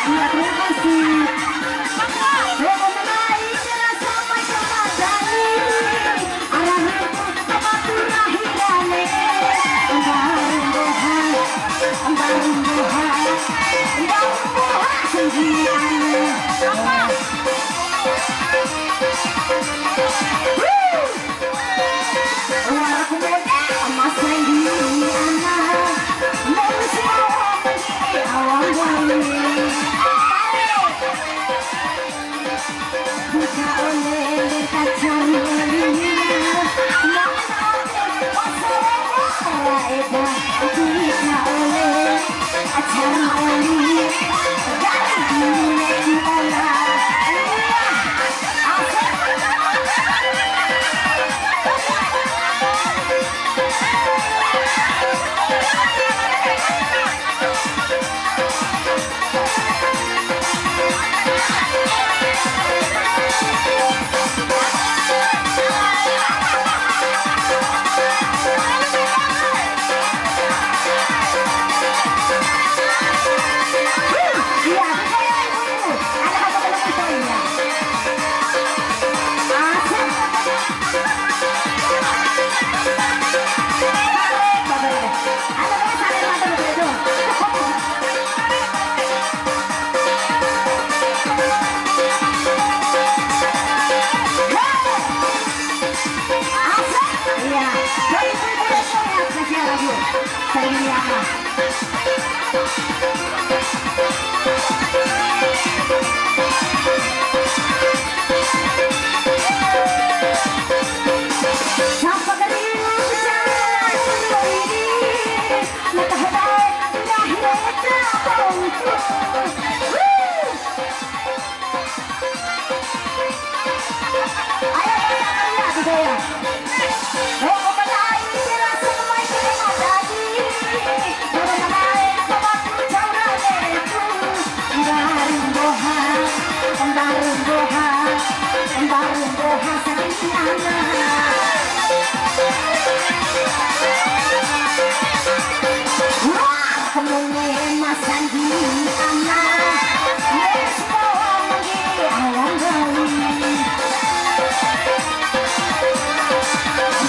Iya, terima kasih. Saya mulai jalan sampai ke Madani. Arahanku ke Batu Rahirane. Embarung doha Sanggini. Walaupun muda emas Sanggini anak. Manusia menjadi awam wali. Buka oleh kaca mulia. Buka oleh acara wali. Dari dunia kita.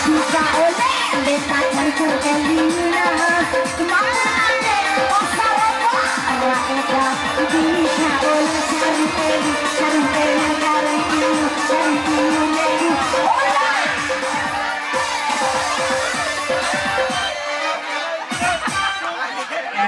Buka oleh kaca mulia.